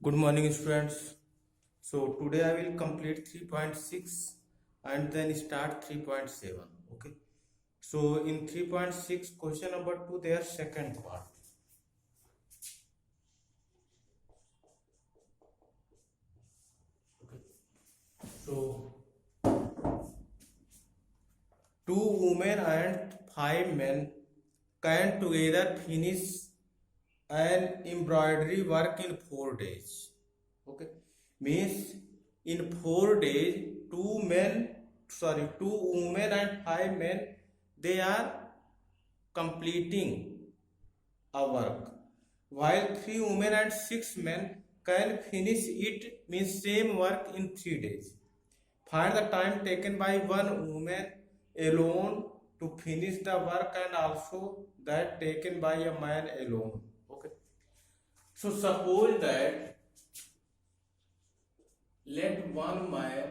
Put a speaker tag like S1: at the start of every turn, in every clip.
S1: Good morning, students. So today I will complete 3.6 and then start 3.7. Okay. So in 3.6, question number 2, their second part. Okay. So two women and five men can together finish an embroidery work in 4 days. Okay, means in 4 days, two women and five men, they are completing a work, while three women and six men can finish it, means same work in 3 days. Find the time taken by one woman alone to finish the work and also that taken by a man alone. Okay. So suppose that let one man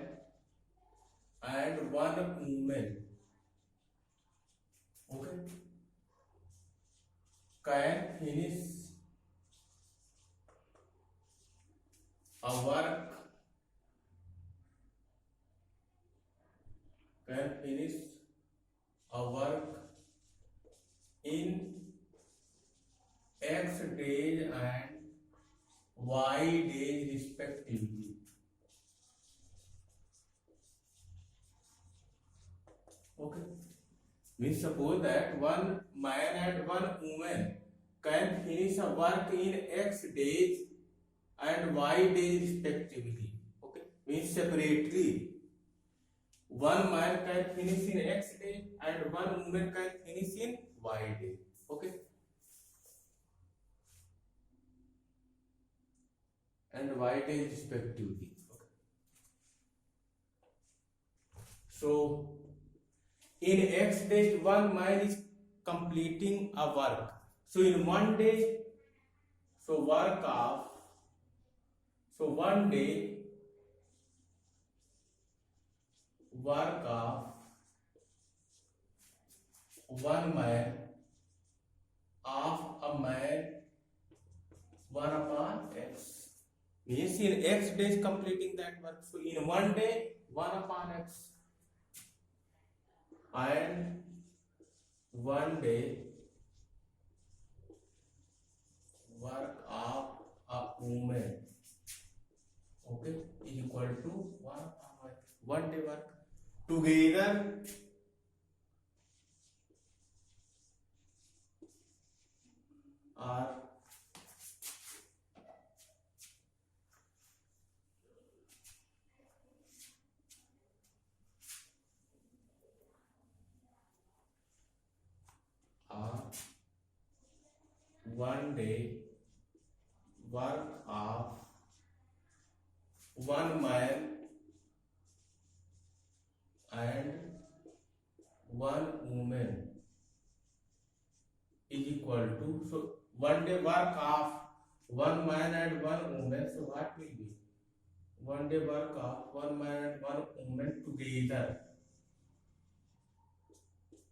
S1: and one woman, okay, can finish a work, can finish a work in X days and Y days respectively. Okay. We suppose that one man and one woman can finish a work in X days and Y days respectively. Okay. Means separately. One man can finish in X day and one woman can finish in Y day. Okay. And Y day respectively. Okay. So in X days, one man is completing a work. So in one day, so one day work of one man of a man 1 upon X. Means in X days completing that work. So in one day 1 upon X. And one day work of a woman, okay, is equal to 1 upon Y. One day work together are one day work of one man and one woman is equal to, so one day work of one man and one woman, so what will be one day work of one man and one woman together,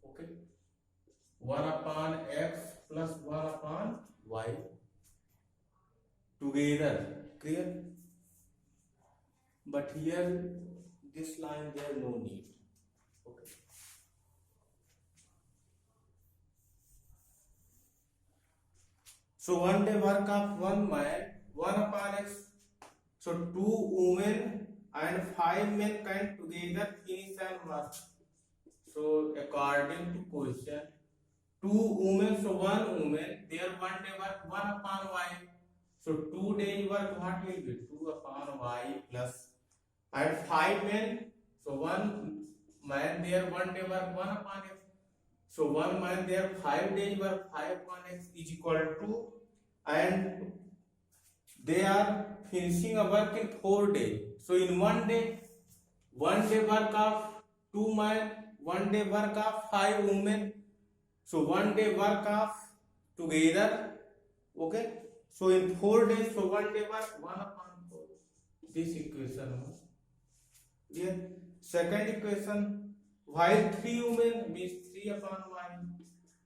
S1: okay, 1 upon X plus 1 upon Y together. Clear? But here this line there no need. Okay. So one day work of one man 1 upon X. So two women and five men can together finish and work. So according to question, two women, so one woman, their one day work 1 upon Y. So 2 days work, what will be 2 upon Y plus, and five men, so one man their one day work 1 upon X. So one man their 5 days work 5 upon X is equal to, and they are finishing a work in 4 days. So in one day work of two men, one day work of five women. So one day work of together, okay. So in 4 days, so one day work 1 upon 4. This equation was clear. Second equation, while three women means 3 upon Y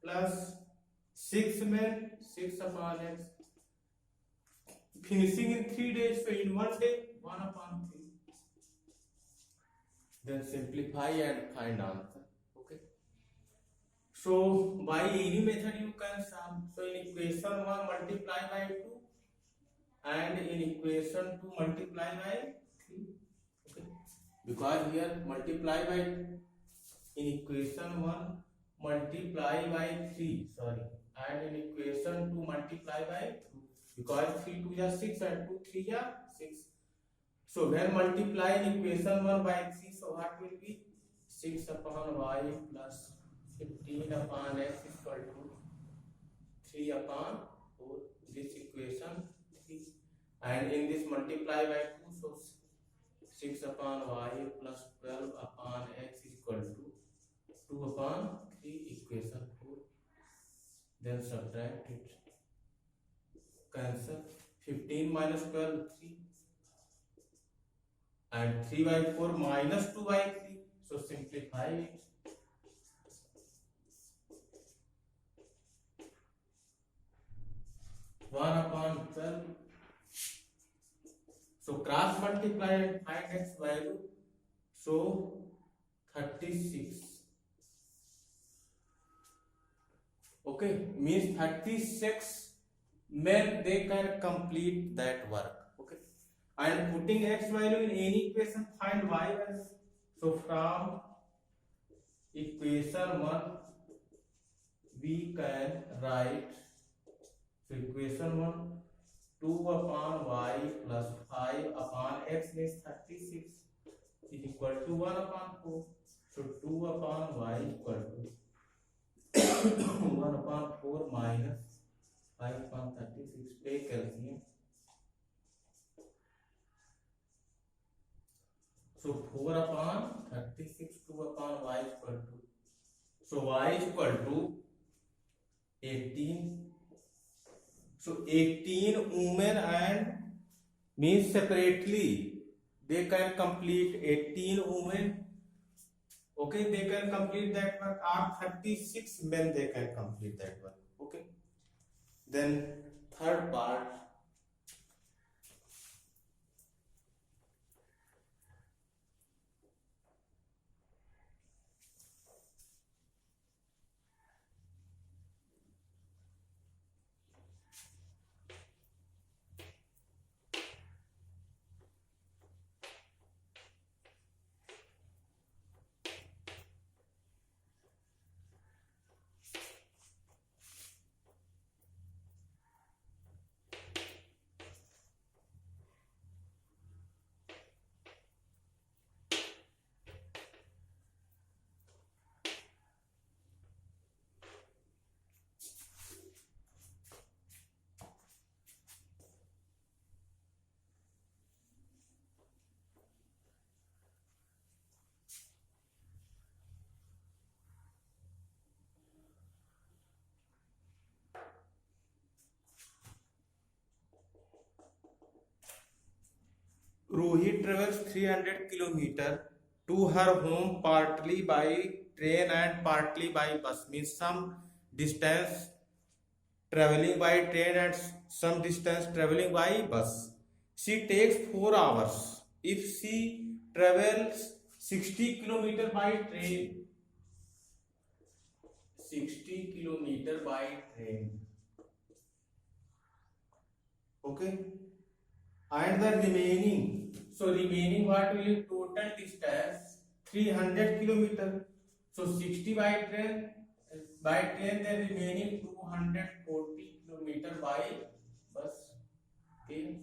S1: plus 6 men 6 upon X. finishing in 3 days, so in 1 day 1 upon 3. Then simplify and find answer. Okay, so by any method you can sum. So in equation 1 multiply by 2 and in equation 2 multiply by 3. Okay, because here multiply by, in equation 1 multiply by 3, sorry, and in equation 2 multiply by 2, because 3 2 is 6 and 2 3 is 6. So when multiply in equation 1 by 3, so what will be 6 upon y plus 15 upon x is equal to 3 upon 4, this equation 3. And in this multiply by 2, so 6 upon y plus 12 upon x is equal to 2 upon 3, equation 4. Then subtract it, cancel, 15 minus 12 3, and 3 by 4 minus 2 by 3, so simplify it. One upon 12, so cross multiply and find x value, so 36. Okay, means 36 men they can complete that work. Okay, and putting x value in any equation, find y value. So from equation 1 we can write, so equation 1 2 upon y plus 5 upon x means 36 is equal to 1 upon 4. So 2 upon y equal to 1 upon 4 minus 5 upon 36. Take LCM. So 4 upon 36, 2 upon y is equal to, so y is equal to 18. So 18 women and means separately they can complete 18 women. Okay, they can complete that work, or 36 men they can complete that work. Okay, then third part, Ruhi travels 300 km to her home partly by train and partly by bus. Means some distance traveling by train and some distance traveling by bus. She takes 4 hours. If she travels 60 km by train, 60 km by train. Okay, and the remaining, so remaining what will be total distance 300 km. So 60 by train, then remaining 240 km by bus. Okay,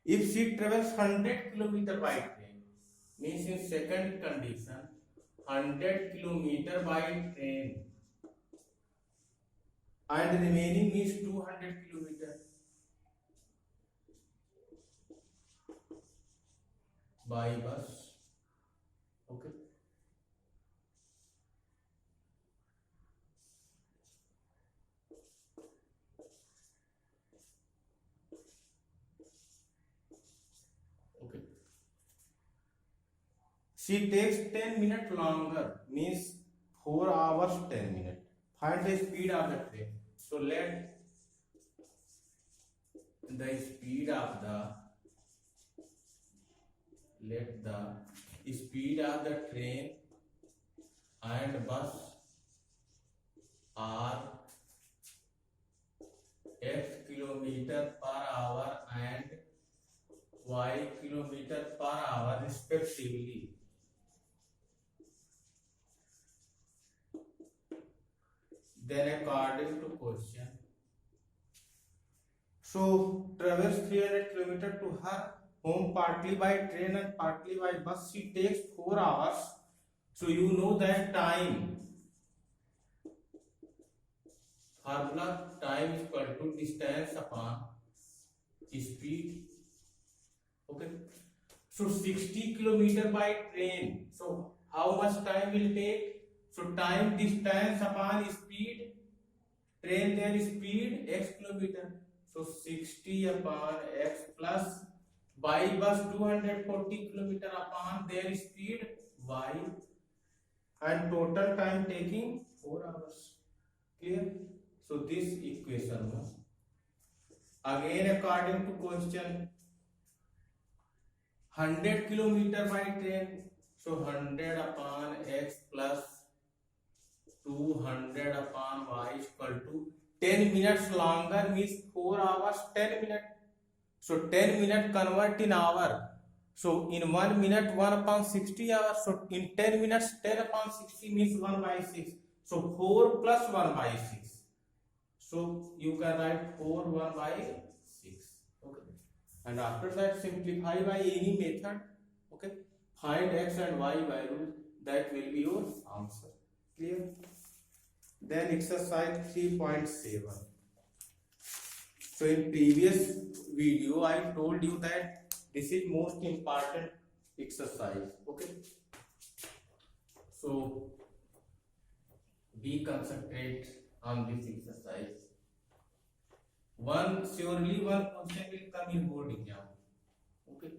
S1: if she travels 100 km by train, means in second condition 100 km by train and remaining means 200 km by bus. Okay, okay, she takes 10 minutes longer, means 4 hours 10 minutes. find the speed of the train. So let the speed of the train and bus are x kilometer per hour and y kilometer per hour respectively. Then according to question, so travels 300 kilometer to her home partly by train and partly by bus. She takes 4 hours. So you know that time formula, time is equal to distance upon speed. Okay. So 60 kilometer by train. So how much time will take? So time distance upon speed. Train their speed x kilometer. So 60 upon x plus by bus 240 kilometer upon their speed y, and total time taking 4 hours. Clear? So this equation was again according to question 100 kilometer by train. So 100 upon x plus 200 upon y is equal to 10 minutes longer means 4 hours 10 minutes. So 10 minutes convert in hour. So in 1 minute 1 upon 60 hours. So in 10 minutes 10 upon 60 means 1 by 6. So 4 plus 1 by 6. So you can write 4 1 by 6. Okay. And after that simplify by any method. Okay. Find x and y values. That will be your answer. Clear? Then exercise 3.7. So in previous video I told you that this is most important exercise. Okay. So be concentrate on this exercise. Surely one question will come in board exam. Okay.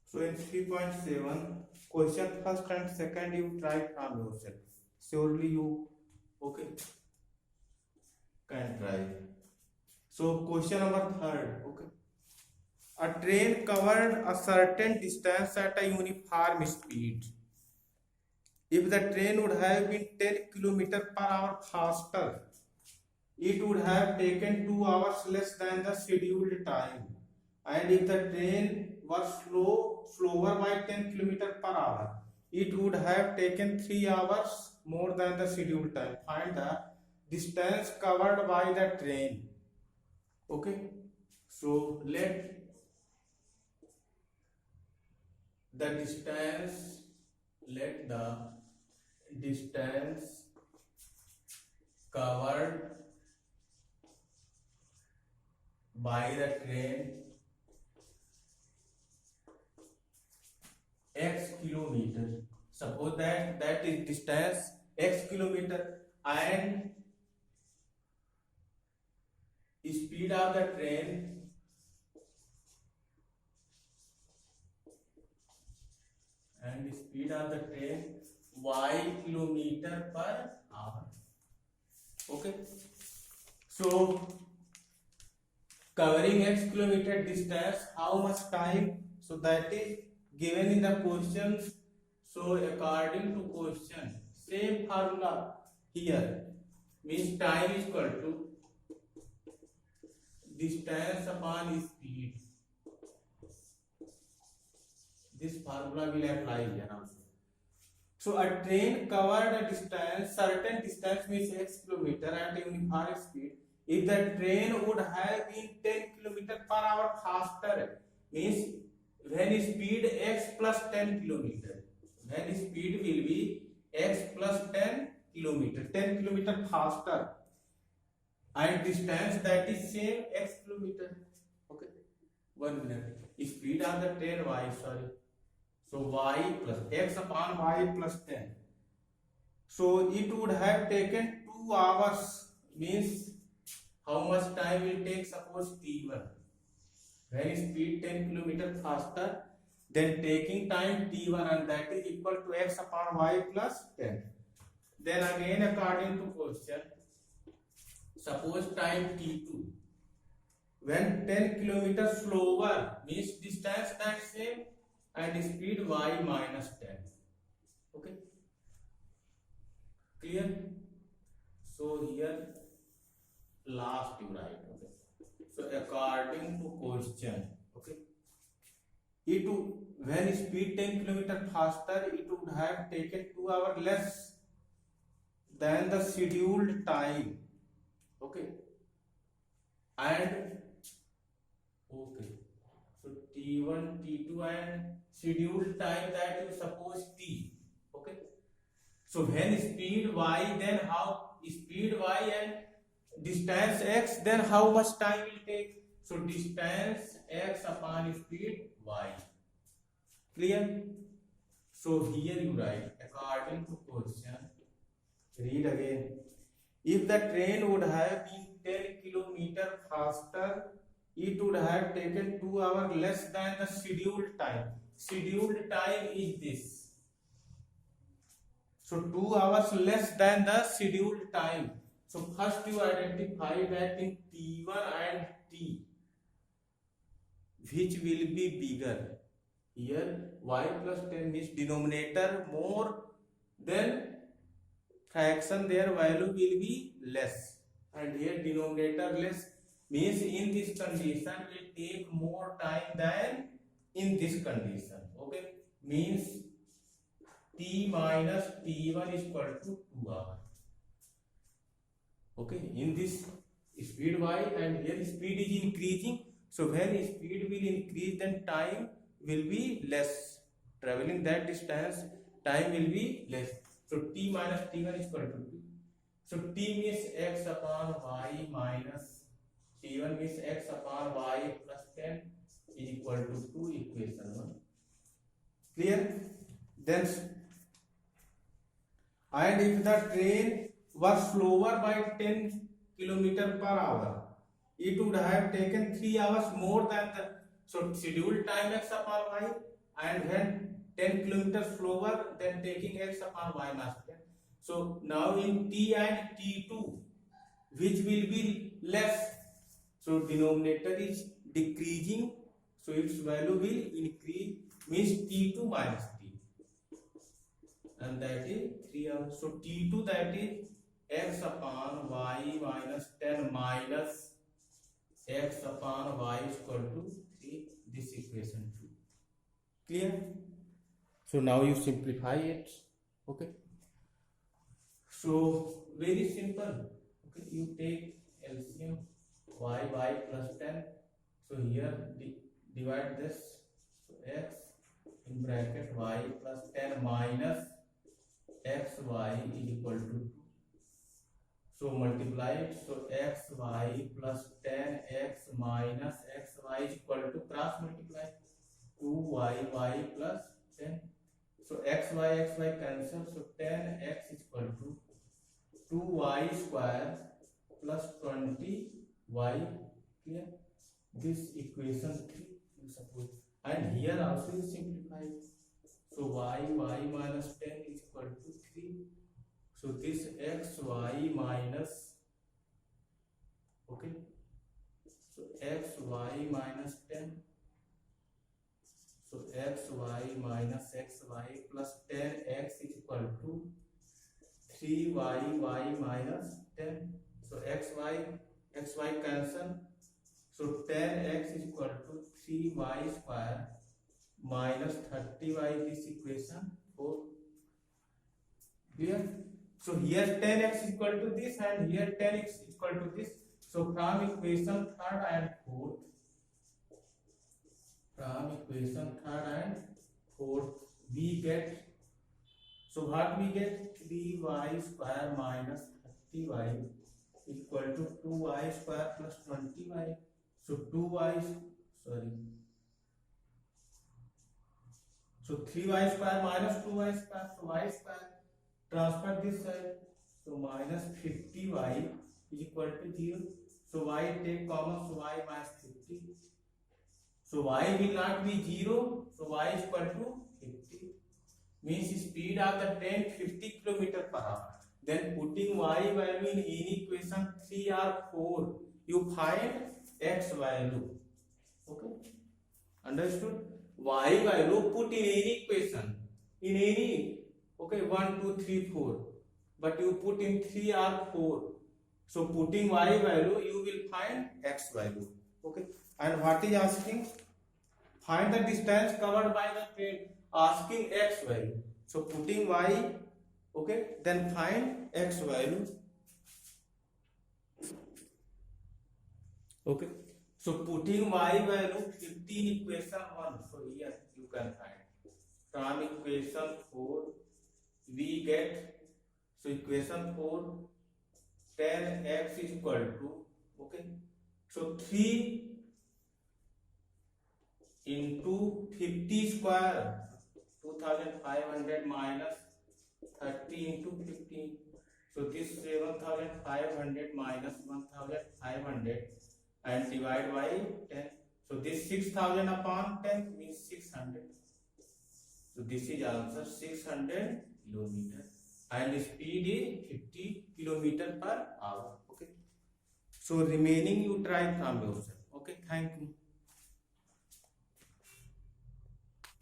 S1: So in 3.7, question first and second you try from yourself. Surely you can try. So question number third. A train covered a certain distance at a uniform speed. If the train would have been 10 km per hour faster, it would have taken 2 hours less than the scheduled time. And if the train was slower by 10 km per hour, it would have taken 3 hours more than the scheduled time. Find the distance covered by the train. Okay. So let the distance covered by the train x kilometer. Suppose that is distance x kilometer and speed of the train y kilometer per hour. Okay. So covering x kilometer distance, how much time? So that is given in the questions. So according to question, same formula here means time is equal to distance upon speed. This formula will apply here also. So a train covered a distance, certain distance means x kilometer at a uniform speed. If the train would have been 10 km per hour faster, means when speed x plus 10 km, when speed will be x plus 10 km, 10 km faster, and distance that is same x kilometer. Okay, 1 minute. speed of the train y, sorry. So y plus x upon y plus 10. So it would have taken 2 hours, means how much time will take? Suppose t1, when speed 10 km faster, then taking time t1, and that is equal to x upon y plus 10. Then again, according to question, suppose time t2, when 10 km slower, means distance that same and speed y minus 10. Okay, clear? So here last you write. Okay, so according to question, okay, it would, when speed 10 km faster, it would have taken 2 hours less than the scheduled time. Okay, and okay, so t1, t2 and scheduled time that you suppose t. Okay, so when speed y, then how speed y and distance x, then how much time will take? So distance x upon speed y. Clear? So here you write, according to question, read again. If the train would have been 10 km faster, it would have taken 2 hours less than the scheduled time. Scheduled time is this. So 2 hours less than the scheduled time. So first you identify that in T1 and T, which will be bigger. Here y plus 10 means denominator more, then fraction their value will be less, and here denominator less, means in this condition will take more time than in this condition. Okay, means t minus t1 is equal to 2 hours. Okay, in this speed y, and here speed is increasing, so when speed will increase, then time will be less, traveling that distance time will be less. So t minus t1 is equal to 2. So t means x upon y minus t1 means x upon y plus 10 is equal to 2, equation 1. Clear? Then, and if the train was slower by 10 km per hour, it would have taken 3 hours more than the scheduled time x upon y, and when 10 km slower, then taking x upon y minus 10. So now in t and t2, which will be less, so denominator is decreasing, so its value will increase, means t2 minus t, and that is 3 hours. So t2, that is x upon y minus 10 minus x upon y is equal to 3, this equation 2. Clear? So now you simplify it. Okay, so very simple. Okay, you take LCM y plus 10. So here divide this. So x in bracket y plus 10 minus xy is equal to 2. So multiply it. So xy plus 10x minus xy is equal to, cross multiply, 2y plus 10. So xy cancel. So 10x is equal to 2y square plus 20y. Clear? This equation 3 you suppose, and here also you simplify it. So y minus 10 is equal to 3. So this xy minus, okay, so xy minus 10, so xy minus xy plus 10x is equal to 3y minus 10. So xy cancel. So 10x is equal to 3y square minus 30y, this equation 4. Clear? So here 10x is equal to this, and here 10x is equal to this. So from equation 3rd and 4th, we get, so what we get, 3y square minus 30y equal to 2y square plus 20y. So 2y, sorry, So 3y square minus 2y square. So y square. Transfer this side. So minus 50y is equal to 0. So y take common. So y minus 50. So y will not be 0. So y is equal to 50. Means speed of the train 50 km per hour. Then putting y value in any equation 3 or 4, you find x value. Okay, understood? Y value put in any equation, in any, okay, 1, 2, 3, 4, but you put in 3 or 4. So putting y value, you will find x value. Okay, and what is asking? Find the distance covered by the train. Asking x value. So putting y, okay, then find x value. Okay, so putting y value 15 equation 1. So here you can find. From equation 4 we get, so equation 4, 10x is equal to, okay, so 3 into 50 square, 2500 minus 30 into 15. So this 7500 minus 1500 and divide by 10. So this 6000 upon 10 means 600. So this is answer 600 kilometer and speed is 50 kilometer per hour. Okay. So remaining you try from yourself. Okay. Thank you.